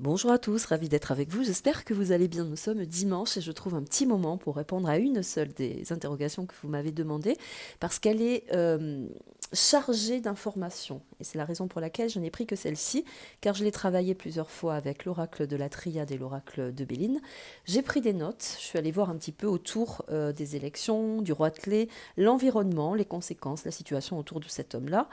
Bonjour à tous, ravi d'être avec vous. J'espère que vous allez bien. Nous sommes dimanche et je trouve un petit moment pour répondre à une seule des interrogations que vous m'avez demandées parce qu'elle est chargée d'informations. Et c'est la raison pour laquelle je n'ai pris que celle-ci, car je l'ai travaillée plusieurs fois avec l'oracle de la Triade et l'oracle de Béline. J'ai pris des notes, je suis allée voir un petit peu autour des élections, du roitelet, l'environnement, les conséquences, la situation autour de cet homme-là.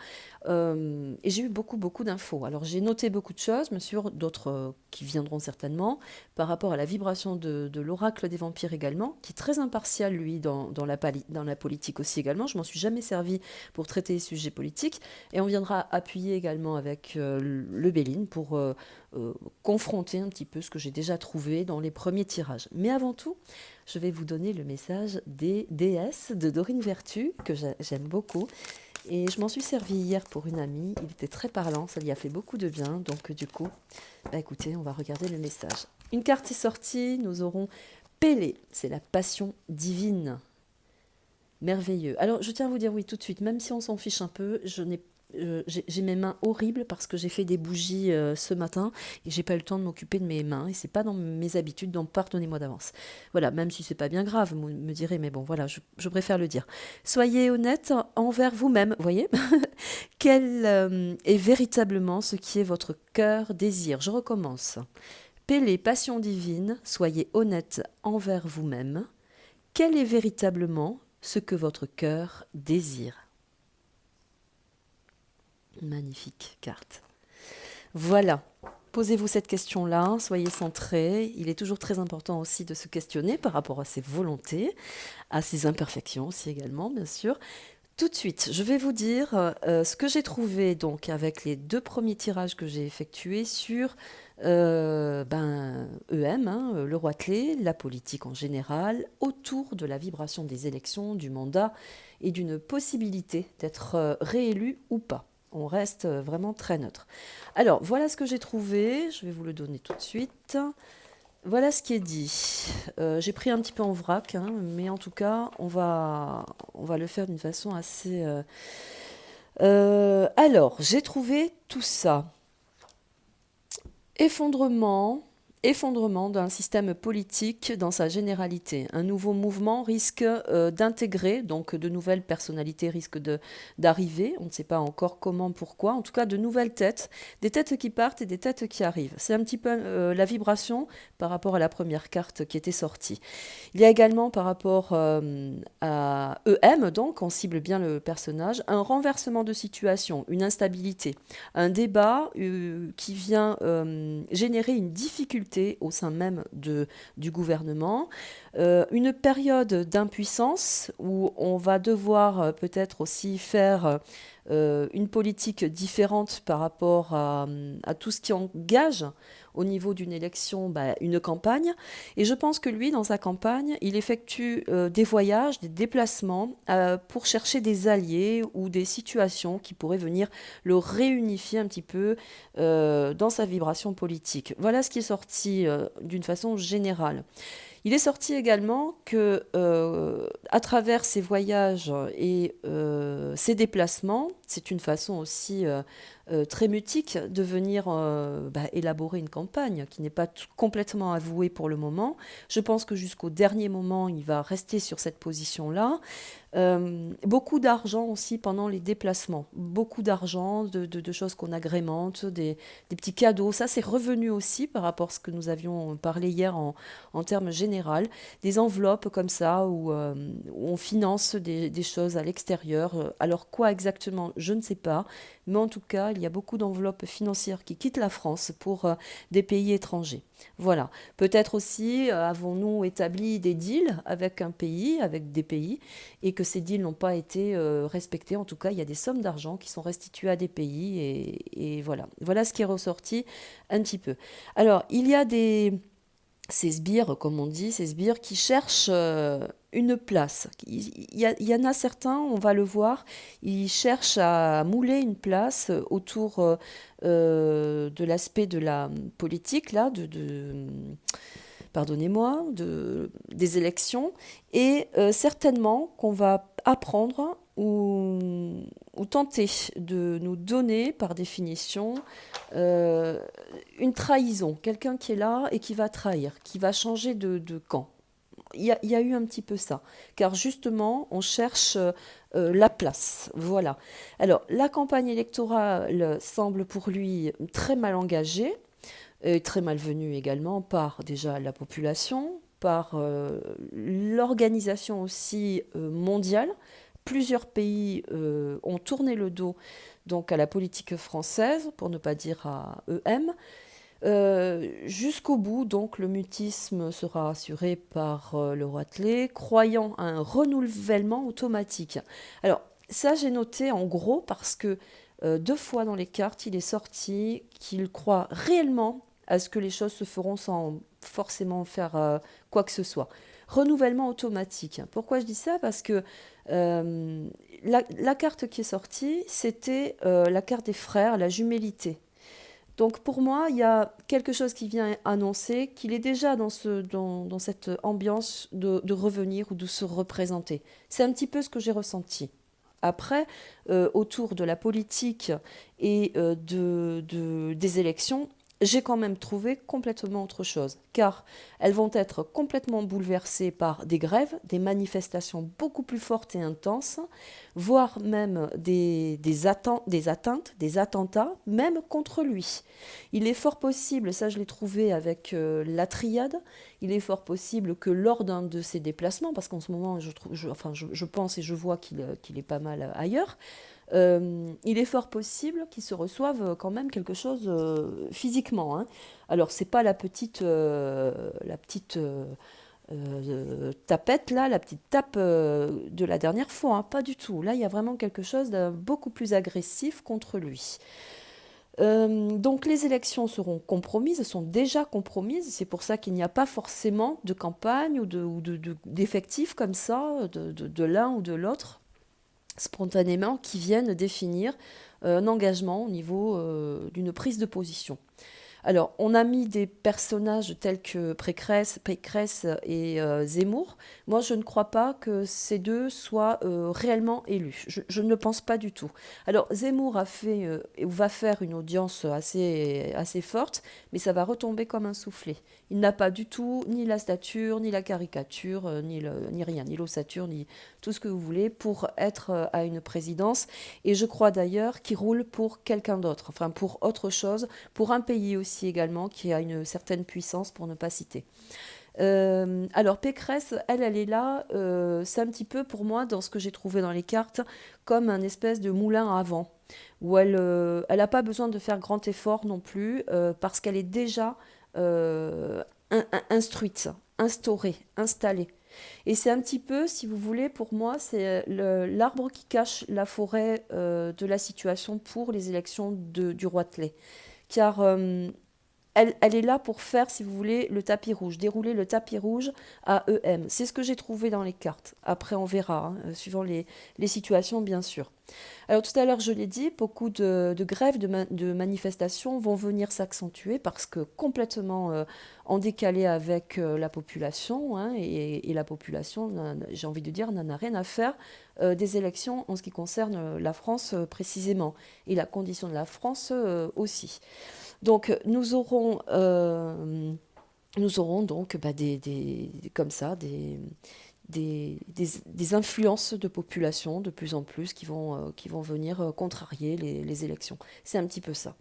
Et j'ai eu beaucoup d'infos. Alors j'ai noté beaucoup de choses, bien sûr, d'autres qui viendront certainement, par rapport à la vibration de l'oracle des vampires également, qui est très impartial, lui, dans la politique aussi également. Je m'en suis jamais servi pour traiter les sujets politiques. Et on viendra appuyer également avec le Béline pour confronter un petit peu ce que j'ai déjà trouvé dans les premiers tirages. Mais avant tout, je vais vous donner le message des déesses de Dorine Vertu, que j'aime beaucoup. Et je m'en suis servi hier pour une amie. Il était très parlant, ça lui a fait beaucoup de bien. Donc du coup, écoutez, on va regarder le message. Une carte est sortie, nous aurons Pélée, c'est la passion divine. Merveilleux. Alors je tiens à vous dire oui tout de suite, même si on s'en fiche un peu, j'ai mes mains horribles parce que j'ai fait des bougies ce matin et j'ai pas eu le temps de m'occuper de mes mains et c'est pas dans mes habitudes, donc pardonnez-moi d'avance. Voilà, même si c'est pas bien grave, vous me direz, mais bon voilà, je préfère le dire. Soyez honnête envers vous-même, voyez. Quel est véritablement ce qui est votre cœur désir? Je recommence. Pélée, passion divine, soyez honnête envers vous-même. Quel est véritablement ce que votre cœur désire? Magnifique carte. Voilà. Posez-vous cette question-là, soyez centrés. Il est toujours très important aussi de se questionner par rapport à ses volontés, à ses imperfections aussi également, bien sûr. Tout de suite, je vais vous dire ce que j'ai trouvé donc avec les deux premiers tirages que j'ai effectués sur EM, hein, le roitelet, la politique en général, autour de la vibration des élections, du mandat et d'une possibilité d'être réélu ou pas. On reste vraiment très neutre. Alors, voilà ce que j'ai trouvé. Je vais vous le donner tout de suite. Voilà ce qui est dit. J'ai pris un petit peu en vrac, hein, mais en tout cas, on va le faire d'une façon assez... alors, j'ai trouvé tout ça. Effondrement, effondrement d'un système politique dans sa généralité. Un nouveau mouvement risque d'intégrer, donc de nouvelles personnalités risquent d'arriver, on ne sait pas encore comment, pourquoi, en tout cas de nouvelles têtes, des têtes qui partent et des têtes qui arrivent. C'est un petit peu la vibration par rapport à la première carte qui était sortie. Il y a également par rapport à EM, donc on cible bien le personnage, un renversement de situation, une instabilité, un débat qui vient générer une difficulté au sein même du gouvernement, une période d'impuissance où on va devoir peut-être aussi faire une politique différente par rapport à tout ce qui engage au niveau d'une élection, une campagne. Et je pense que lui, dans sa campagne, il effectue des voyages, des déplacements pour chercher des alliés ou des situations qui pourraient venir le réunifier un petit peu dans sa vibration politique. Voilà ce qui est sorti d'une façon générale. Il est sorti également que, à travers ses voyages et ses déplacements, c'est une façon aussi très mutique de venir élaborer une campagne qui n'est pas complètement avouée pour le moment. Je pense que jusqu'au dernier moment, il va rester sur cette position-là. Beaucoup d'argent aussi pendant les déplacements. Beaucoup d'argent, de choses qu'on agrémente, des petits cadeaux. Ça, c'est revenu aussi par rapport à ce que nous avions parlé hier en termes généraux. Des enveloppes comme ça où on finance des choses à l'extérieur. Alors quoi exactement, je ne sais pas. Mais en tout cas, il y a beaucoup d'enveloppes financières qui quittent la France pour des pays étrangers. Voilà. Peut-être aussi avons-nous établi des deals avec un pays, avec des pays, et que ces deals n'ont pas été respectés. En tout cas, il y a des sommes d'argent qui sont restituées à des pays et voilà. Voilà ce qui est ressorti un petit peu. Alors, il y a ces sbires, comme on dit, ces sbires qui cherchent une place. Il y en a certains, on va le voir, ils cherchent à mouler une place autour de l'aspect de la politique, là, pardonnez-moi, des élections, et certainement qu'on va apprendre ou tenter de nous donner, par définition, euh, une trahison. Quelqu'un qui est là et qui va trahir, qui va changer de camp. Il y a eu un petit peu ça, car justement, on cherche la place. Voilà. Alors, la campagne électorale semble pour lui très mal engagée, et très malvenue également par déjà la population, par l'organisation aussi mondiale. Plusieurs pays ont tourné le dos donc à la politique française, pour ne pas dire à EM. Jusqu'au bout, donc, le mutisme sera assuré par le Roitelet, croyant à un renouvellement automatique. Alors, ça, j'ai noté en gros parce que 2 fois dans les cartes, il est sorti qu'il croit réellement à ce que les choses se feront sans forcément faire quoi que ce soit. Renouvellement automatique. Pourquoi je dis ça? Parce que la carte qui est sortie, c'était la carte des frères, la jumélité. Donc pour moi, il y a quelque chose qui vient annoncer qu'il est déjà dans cette ambiance de revenir ou de se représenter. C'est un petit peu ce que j'ai ressenti. Après, autour de la politique et des élections, j'ai quand même trouvé complètement autre chose, car elles vont être complètement bouleversées par des grèves, des manifestations beaucoup plus fortes et intenses, voire même des atteintes, des attentats, même contre lui. Il est fort possible, ça je l'ai trouvé avec la triade, il est fort possible que lors d'un de ses déplacements, parce qu'en ce moment je pense et je vois qu'il est pas mal ailleurs, il est fort possible qu'ils se reçoivent quand même quelque chose physiquement, hein. Alors c'est pas la petite tapette là, la petite tape de la dernière fois, hein, pas du tout. Là il y a vraiment quelque chose de beaucoup plus agressif contre lui. Donc les élections seront compromises, sont déjà compromises, c'est pour ça qu'il n'y a pas forcément de campagne d'effectifs comme ça, de l'un ou de l'autre, spontanément, qui viennent définir un engagement au niveau d'une prise de position. Alors, on a mis des personnages tels que Pécresse et Zemmour. Moi, je ne crois pas que ces deux soient réellement élus. Je ne le pense pas du tout. Alors, Zemmour va faire une audience assez forte, mais ça va retomber comme un soufflet. Il n'a pas du tout ni la stature, ni la caricature, ni rien, ni l'ossature, ni tout ce que vous voulez pour être à une présidence. Et je crois d'ailleurs qu'il roule pour quelqu'un d'autre, enfin pour autre chose, pour un pays aussi également qui a une certaine puissance, pour ne pas citer. Alors Pécresse, elle est là, c'est un petit peu pour moi, dans ce que j'ai trouvé dans les cartes, comme un espèce de moulin à vent, où elle n'a pas besoin de faire grand effort non plus, parce qu'elle est déjà instruite, instaurée, installée. Et c'est un petit peu, si vous voulez, pour moi, c'est l'arbre qui cache la forêt de la situation pour les élections du Roitelet. Car elle est là pour faire, si vous voulez, le tapis rouge, dérouler le tapis rouge à EM. C'est ce que j'ai trouvé dans les cartes. Après, on verra, hein, suivant les situations, bien sûr. Alors, tout à l'heure, je l'ai dit, beaucoup de grèves, de manifestations vont venir s'accentuer parce que complètement en décalé avec la population, hein, et la population, j'ai envie de dire, n'en a rien à faire des élections en ce qui concerne la France précisément, et la condition de la France aussi. Donc nous aurons donc comme ça des influences de population de plus en plus qui vont venir contrarier les élections. C'est un petit peu ça.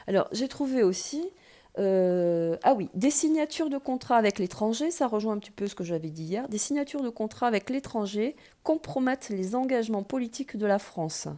Alors j'ai trouvé aussi ah oui, des signatures de contrats avec l'étranger, ça rejoint un petit peu ce que j'avais dit hier. Des signatures de contrats avec l'étranger compromettent les engagements politiques de la France,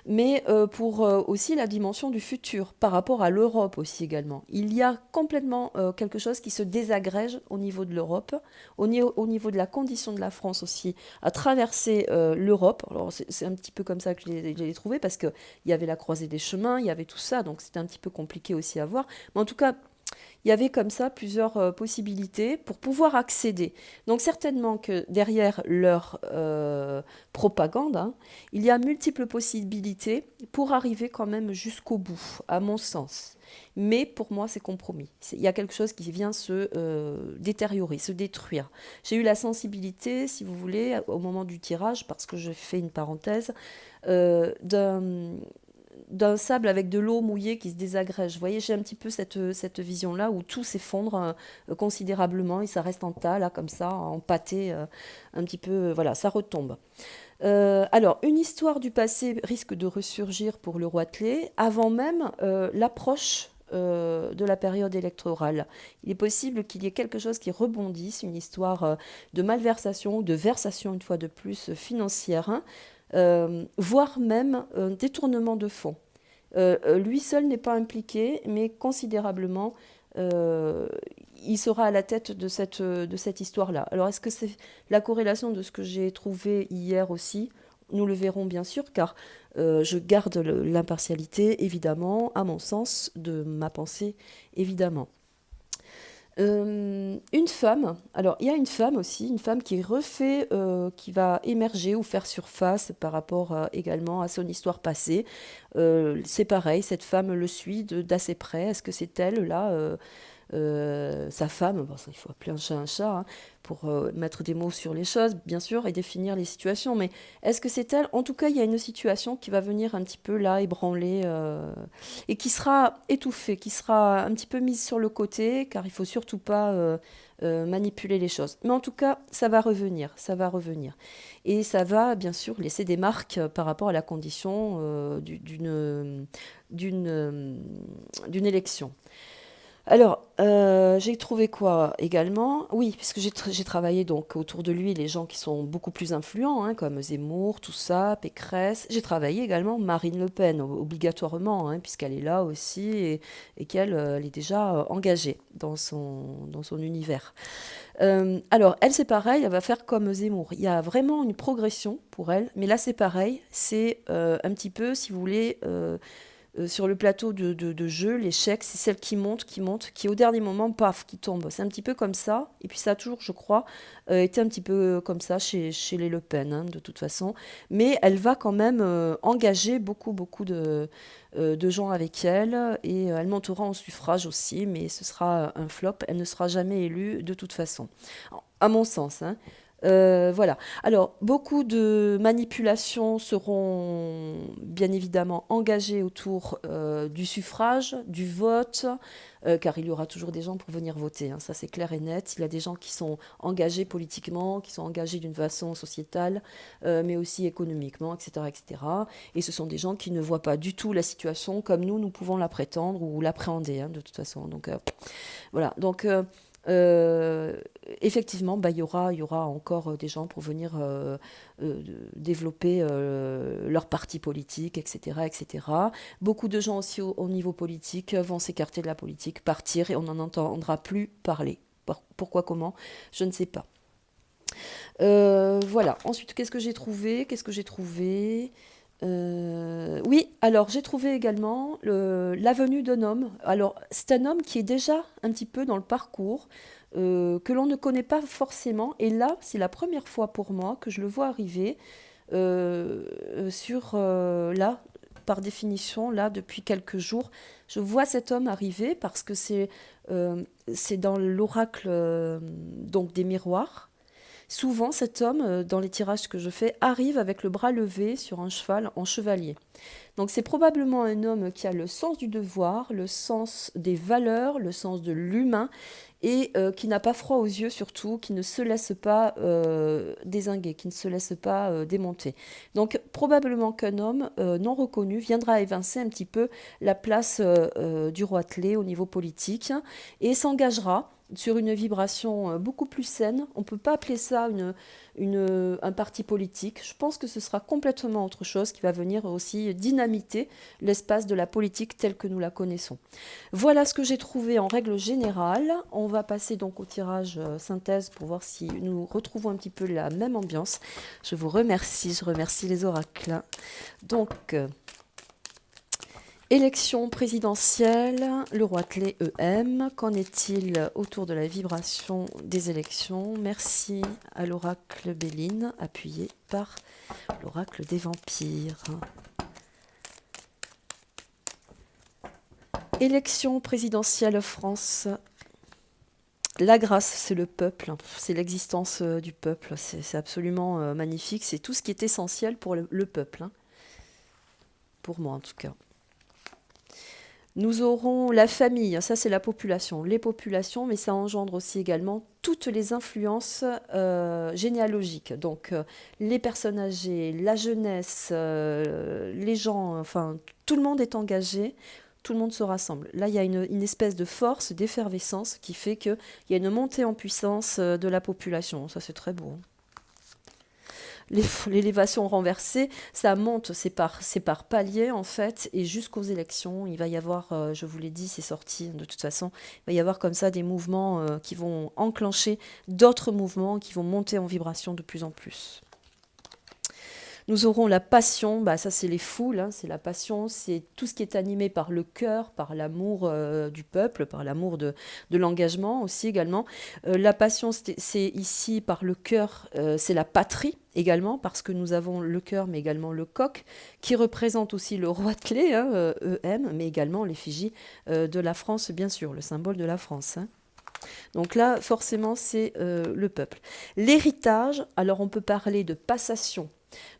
mais pour aussi la dimension du futur, par rapport à l'Europe aussi également. Il y a complètement quelque chose qui se désagrège au niveau de l'Europe, au niveau de la condition de la France aussi, à traverser l'Europe. Alors c'est un petit peu comme ça que je l'ai trouvé, parce qu'il y avait la croisée des chemins, il y avait tout ça, donc c'était un petit peu compliqué aussi à voir. Mais en tout cas, Il y avait comme ça plusieurs possibilités pour pouvoir accéder. Donc certainement que derrière leur propagande, hein, il y a multiples possibilités pour arriver quand même jusqu'au bout, à mon sens. Mais pour moi, c'est compromis. Il y a quelque chose qui vient se détériorer, se détruire. J'ai eu la sensibilité, si vous voulez, au moment du tirage, parce que je fais une parenthèse, d'un sable avec de l'eau mouillée qui se désagrège. Vous voyez, j'ai un petit peu cette vision-là où tout s'effondre considérablement et ça reste en tas, là, comme ça, en pâté, un petit peu, voilà, ça retombe. Alors, une histoire du passé risque de ressurgir pour le Roitelet avant même l'approche de la période électorale. Il est possible qu'il y ait quelque chose qui rebondisse, une histoire de malversation, de versation, une fois de plus, financière, hein, voire même un détournement de fonds. Lui seul n'est pas impliqué, mais considérablement, euh, il sera à la tête de cette histoire-là. Alors, est-ce que c'est la corrélation de ce que j'ai trouvé hier aussi? Nous le verrons bien sûr, car je garde l'impartialité, évidemment, à mon sens, de ma pensée, évidemment. Une femme, alors il y a une femme aussi, une femme qui refait, qui va émerger ou faire surface par rapport également à son histoire passée. C'est pareil, cette femme le suit d'assez près. Est-ce que c'est elle là, sa femme, bon, ça, il faut appeler un chat hein, pour mettre des mots sur les choses, bien sûr, et définir les situations. Mais est-ce que c'est elle? En tout cas, il y a une situation qui va venir un petit peu là ébranler et qui sera étouffée, qui sera un petit peu mise sur le côté, car il faut surtout pas manipuler les choses. Mais en tout cas, ça va revenir, ça va revenir. Et ça va, bien sûr, laisser des marques par rapport à la condition d'une élection. Alors, j'ai trouvé quoi également? Oui, puisque j'ai travaillé donc autour de lui les gens qui sont beaucoup plus influents, hein, comme Zemmour, tout ça, Pécresse. J'ai travaillé également Marine Le Pen, obligatoirement, hein, puisqu'elle est là aussi et qu'elle elle est déjà engagée dans son univers. Alors, elle, c'est pareil, elle va faire comme Zemmour. Il y a vraiment une progression pour elle, mais là, c'est pareil. C'est un petit peu, si vous voulez, sur le plateau de jeu, l'échec, c'est celle qui monte, qui au dernier moment, paf, qui tombe. C'est un petit peu comme ça. Et puis ça a toujours, je crois, été un petit peu comme ça chez les Le Pen, hein, de toute façon. Mais elle va quand même engager beaucoup de gens avec elle. Et elle montera en suffrage aussi, mais ce sera un flop. Elle ne sera jamais élue de toute façon. À mon sens, hein. Voilà. Alors, beaucoup de manipulations seront bien évidemment engagées autour du suffrage, du vote, car il y aura toujours des gens pour venir voter, hein, ça c'est clair et net. Il y a des gens qui sont engagés politiquement, qui sont engagés d'une façon sociétale, mais aussi économiquement, etc., etc. Et cetera. Et ce sont des gens qui ne voient pas du tout la situation comme nous pouvons la prétendre ou l'appréhender, hein, de toute façon. Donc, voilà. Donc, euh, effectivement, bah, il y aura encore des gens pour venir euh, développer leur parti politique, etc., etc. Beaucoup de gens aussi au niveau politique vont s'écarter de la politique, partir et on n'en entendra plus parler. Pourquoi, comment, je ne sais pas. Voilà. Ensuite, qu'est-ce que j'ai trouvé? Qu'est-ce que j'ai trouvé? Oui, alors j'ai trouvé également la venue d'un homme. Alors, c'est un homme qui est déjà un petit peu dans le parcours, que l'on ne connaît pas forcément. Et là, c'est la première fois pour moi que je le vois arriver là, par définition, là, depuis quelques jours. Je vois cet homme arriver parce que c'est dans l'oracle donc des miroirs. Souvent, cet homme, dans les tirages que je fais, arrive avec le bras levé sur un cheval en chevalier. Donc c'est probablement un homme qui a le sens du devoir, le sens des valeurs, le sens de l'humain, et qui n'a pas froid aux yeux surtout, qui ne se laisse pas dézinguer, qui ne se laisse pas démonter. Donc probablement qu'un homme non reconnu viendra évincer un petit peu la place du Roitelet au niveau politique et s'engagera sur une vibration beaucoup plus saine. On ne peut pas appeler ça un parti politique. Je pense que ce sera complètement autre chose qui va venir aussi dynamiter l'espace de la politique telle que nous la connaissons. Voilà ce que j'ai trouvé en règle générale. On va passer donc au tirage synthèse pour voir si nous retrouvons un petit peu la même ambiance. Je remercie les oracles. Donc, Élection présidentielle, le Roitelet EM. Qu'en est-il autour de la vibration des élections? Merci à l'oracle Béline, appuyé par l'oracle des vampires. Élection présidentielle France. La grâce, c'est le peuple, c'est l'existence du peuple. C'est absolument magnifique. C'est tout ce qui est essentiel pour le peuple, hein. Pour moi en tout cas. Nous aurons la famille, ça c'est la population, les populations, mais ça engendre aussi également toutes les influences généalogiques. Donc les personnes âgées, la jeunesse, les gens, enfin tout le monde est engagé, tout le monde se rassemble. Là il y a une espèce de force, d'effervescence qui fait qu'il y a une montée en puissance de la population. Ça c'est très beau. L'élévation renversée, ça monte, c'est par palier en fait, et jusqu'aux élections, il va y avoir, je vous l'ai dit, c'est sorti de toute façon, il va y avoir comme ça des mouvements qui vont enclencher d'autres mouvements qui vont monter en vibration de plus en plus. Nous aurons la passion, bah ça c'est les foules, hein, c'est la passion, c'est tout ce qui est animé par le cœur, par l'amour du peuple, par l'amour de l'engagement aussi également. La passion c'est ici par le cœur, c'est la patrie également, parce que nous avons le cœur mais également le coq, qui représente aussi le Roitelet, hein, EM, mais également l'effigie de la France bien sûr, le symbole de la France, hein. Donc là, forcément, c'est le peuple. L'héritage, alors on peut parler de passation.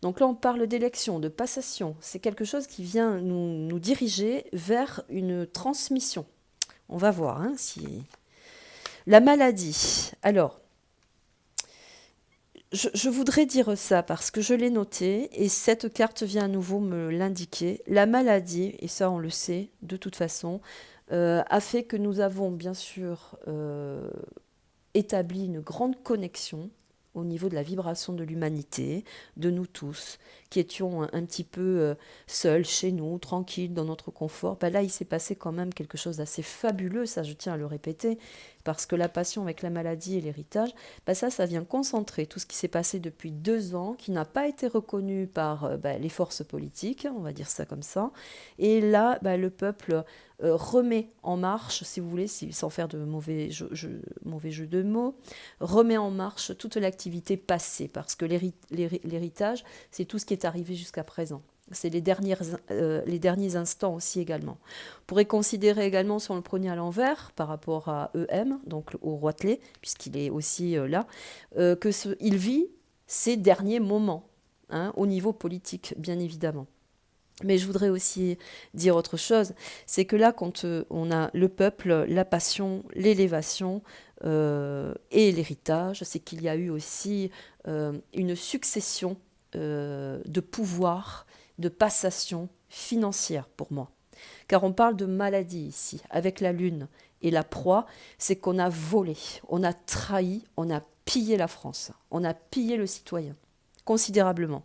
Donc là, on parle d'élection, de passation. C'est quelque chose qui vient nous diriger vers une transmission. On va voir, hein, si... La maladie. Alors, je voudrais dire ça parce que je l'ai noté et cette carte vient à nouveau me l'indiquer. La maladie, et ça on le sait de toute façon, a fait que nous avons bien sûr établi une grande connexion au niveau de la vibration de l'humanité, de nous tous, qui étions un petit peu seuls chez nous, tranquilles, dans notre confort. Ben là, il s'est passé quand même quelque chose d'assez fabuleux, ça je tiens à le répéter, parce que la passion avec la maladie et l'héritage, ben ça vient concentrer tout ce qui s'est passé depuis 2 ans, qui n'a pas été reconnu par les forces politiques, on va dire ça comme ça. Et là, le peuple remet en marche, si vous voulez, sans faire de mauvais jeu de mots, remet en marche toute l'activité passée, parce que l'héritage, c'est tout ce qui est arrivé jusqu'à présent. C'est les derniers instants aussi également. On pourrait considérer également, si on le prenait à l'envers, par rapport à EM, donc au Roitelet, puisqu'il est aussi là, il vit ses derniers moments, hein, au niveau politique, bien évidemment. Mais je voudrais aussi dire autre chose, c'est que là, quand on a le peuple, la passion, l'élévation et l'héritage, c'est qu'il y a eu aussi une succession de pouvoirs, de passation financière pour moi. Car on parle de maladie ici, avec la lune et la proie, c'est qu'on a volé, on a trahi, on a pillé la France, on a pillé le citoyen considérablement.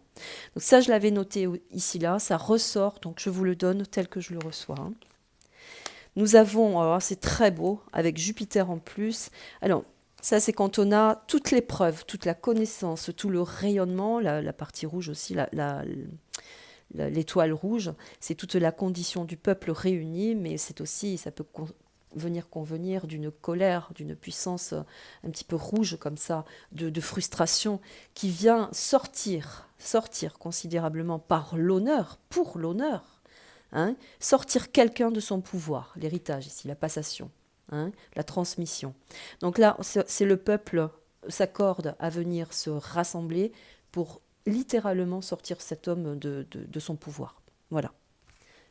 Donc ça, je l'avais noté ici, là, ça ressort, donc je vous le donne tel que je le reçois, hein. Nous avons, alors c'est très beau, avec Jupiter en plus. Alors, ça c'est quand on a toutes les preuves, toute la connaissance, tout le rayonnement, la partie rouge aussi, l'étoile rouge, c'est toute la condition du peuple réuni, mais c'est aussi, ça peut venir convenir d'une colère, d'une puissance un petit peu rouge comme ça, de frustration, qui vient sortir considérablement par l'honneur, pour l'honneur, hein, sortir quelqu'un de son pouvoir, l'héritage ici, la passation, hein, la transmission. Donc là, c'est le peuple s'accorde à venir se rassembler pour littéralement sortir cet homme de son pouvoir. Voilà.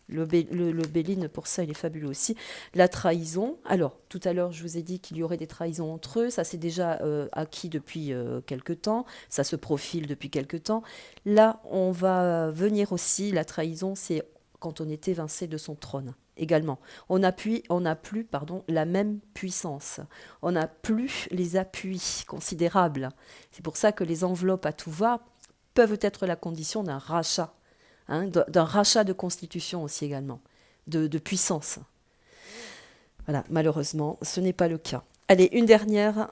Le Béline, pour ça, il est fabuleux aussi. La trahison. Alors, tout à l'heure, je vous ai dit qu'il y aurait des trahisons entre eux. Ça, c'est déjà acquis depuis quelque temps. Ça se profile depuis quelque temps. Là, on va venir aussi. La trahison, c'est quand on est évincé de son trône. Également. On n'a plus la même puissance. On n'a plus les appuis considérables. C'est pour ça que les enveloppes à tout va peuvent être la condition d'un rachat. Hein, d'un rachat de constitution aussi également, de puissance. Voilà, malheureusement, ce n'est pas le cas. Allez, une dernière.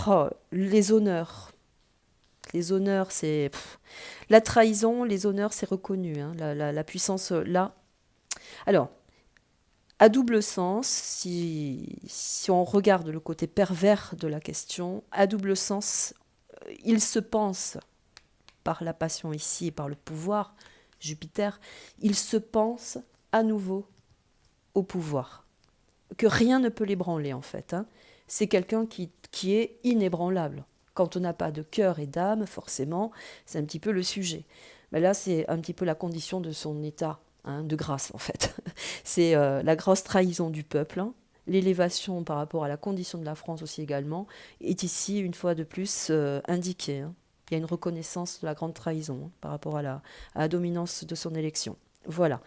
Oh, les honneurs. Les honneurs, c'est... La trahison, les honneurs, c'est reconnu. Hein, la puissance, là. Alors, à double sens, si on regarde le côté pervers de la question, à double sens, il se pense, par la passion ici et par le pouvoir, Jupiter, il se pense à nouveau au pouvoir. Que rien ne peut l'ébranler en fait. Hein. C'est quelqu'un qui est inébranlable. Quand on n'a pas de cœur et d'âme, forcément, c'est un petit peu le sujet. Mais là, c'est un petit peu la condition de son état de grâce en fait. C'est la grosse trahison du peuple. Hein. L'élévation par rapport à la condition de la France aussi également est ici, une fois de plus, indiquée. Hein. Il y a une reconnaissance de la grande trahison par rapport à la dominance de son élection. Voilà.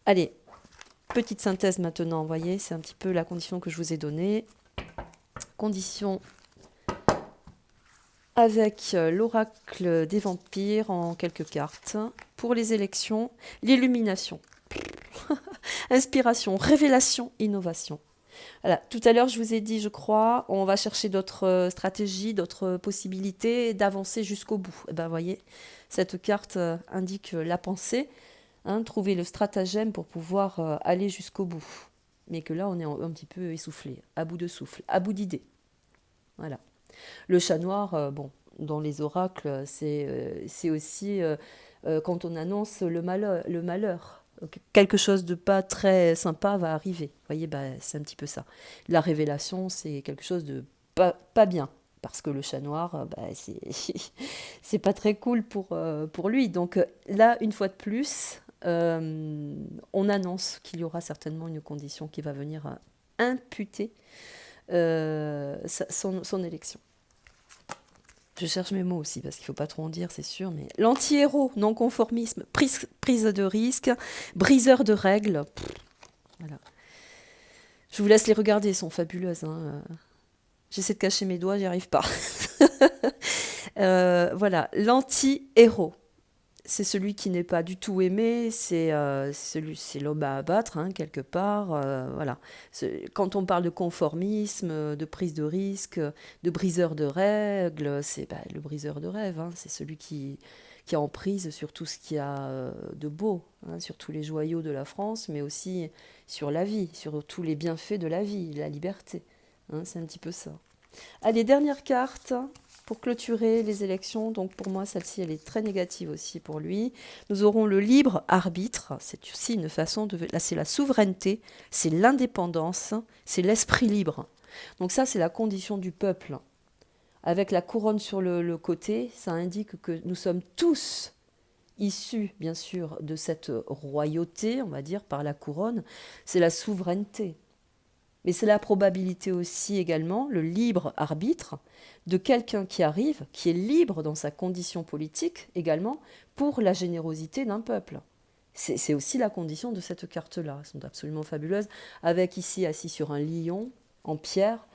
Allez, petite synthèse maintenant, vous voyez, c'est un petit peu la condition que je vous ai donnée. Condition avec l'oracle des vampires en quelques cartes. Pour les élections, l'illumination. Inspiration, révélation, innovation. Voilà. Tout à l'heure, je vous ai dit, je crois, on va chercher d'autres stratégies, d'autres possibilités d'avancer jusqu'au bout. Et ben, vous voyez, cette carte indique la pensée, hein, trouver le stratagème pour pouvoir aller jusqu'au bout. Mais que là, on est un petit peu essoufflé, à bout de souffle, à bout d'idées. Voilà. Le chat noir, bon, dans les oracles, c'est aussi quand on annonce le malheur. Quelque chose de pas très sympa va arriver. Vous voyez, bah, c'est un petit peu ça. La révélation, c'est quelque chose de pas bien. Parce que le chat noir, bah, c'est pas très cool pour lui. Donc là, une fois de plus, on annonce qu'il y aura certainement une condition qui va venir imputer son élection. Je cherche mes mots aussi, parce qu'il ne faut pas trop en dire, c'est sûr, mais l'anti-héros, non-conformisme, prise de risque, briseur de règles. Voilà. Je vous laisse les regarder, elles sont fabuleuses. Hein. J'essaie de cacher mes doigts, j'y arrive pas. Voilà, l'anti-héros. C'est celui qui n'est pas du tout aimé, c'est l'homme à abattre, hein, quelque part. Voilà. Quand on parle de conformisme, de prise de risque, de briseur de règles, c'est le briseur de rêves. Hein, c'est celui qui a emprise sur tout ce qu'il y a de beau, hein, sur tous les joyaux de la France, mais aussi sur la vie, sur tous les bienfaits de la vie, la liberté. Hein, c'est un petit peu ça. Allez, dernière carte pour clôturer les élections. Donc pour moi, celle-ci, elle est très négative aussi pour lui. Nous aurons le libre arbitre. C'est aussi une façon de... Là, c'est la souveraineté, c'est l'indépendance, c'est l'esprit libre. Donc ça, c'est la condition du peuple. Avec la couronne sur le côté, ça indique que nous sommes tous issus, bien sûr, de cette royauté, on va dire, par la couronne. C'est la souveraineté. Mais c'est la probabilité aussi également, le libre arbitre de quelqu'un qui arrive, qui est libre dans sa condition politique également, pour la générosité d'un peuple. C'est aussi la condition de cette carte-là. Elles sont absolument fabuleuses. Avec ici, assis sur un lion en pierre,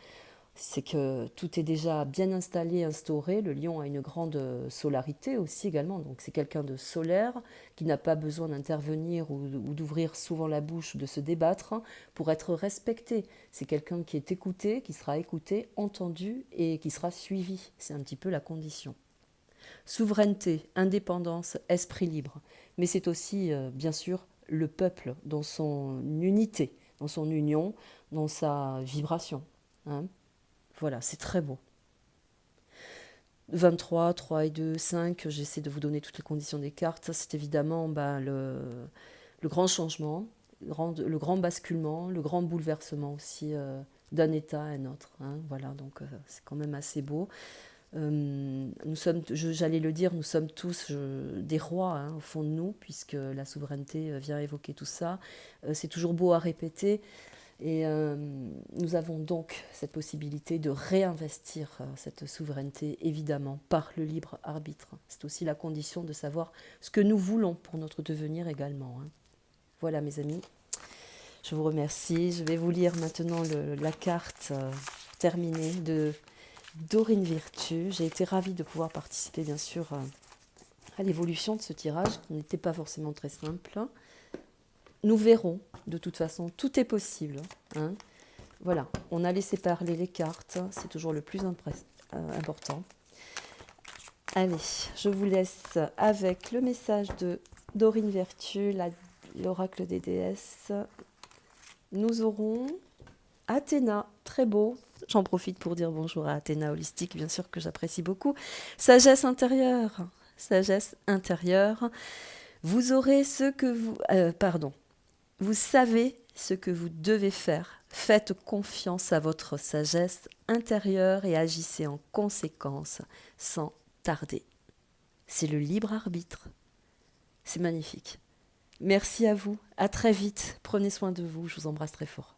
c'est que tout est déjà bien installé, instauré. Le lion a une grande solarité aussi également. Donc c'est quelqu'un de solaire qui n'a pas besoin d'intervenir ou d'ouvrir souvent la bouche ou de se débattre pour être respecté. C'est quelqu'un qui est écouté, qui sera écouté, entendu et qui sera suivi. C'est un petit peu la condition. Souveraineté, indépendance, esprit libre. Mais c'est aussi, bien sûr, le peuple dans son unité, dans son union, dans sa vibration. Hein. Voilà, c'est très beau. 23, 3 et 2, 5, j'essaie de vous donner toutes les conditions des cartes. Ça, c'est évidemment le grand changement, le grand basculement, le grand bouleversement aussi d'un état à un autre. Hein, voilà, donc c'est quand même assez beau. Nous sommes, j'allais le dire, nous sommes tous des rois hein, au fond de nous, puisque la souveraineté vient évoquer tout ça. C'est toujours beau à répéter. Et nous avons donc cette possibilité de réinvestir cette souveraineté, évidemment, par le libre arbitre. C'est aussi la condition de savoir ce que nous voulons pour notre devenir également. Hein. Voilà, mes amis. Je vous remercie. Je vais vous lire maintenant la carte terminée de Dorine Virtue. J'ai été ravie de pouvoir participer, bien sûr, à l'évolution de ce tirage, qui n'était pas forcément très simple. Nous verrons, de toute façon, tout est possible. Hein. Voilà, on a laissé parler les cartes, c'est toujours le plus important. Allez, je vous laisse avec le message de Dorine Virtue, l'oracle des déesses, nous aurons Athéna, très beau. J'en profite pour dire bonjour à Athéna Holistique, bien sûr que j'apprécie beaucoup. Sagesse intérieure, sagesse intérieure. Vous aurez ce que vous... Vous savez ce que vous devez faire. Faites confiance à votre sagesse intérieure et agissez en conséquence sans tarder. C'est le libre arbitre. C'est magnifique. Merci à vous. À très vite. Prenez soin de vous. Je vous embrasse très fort.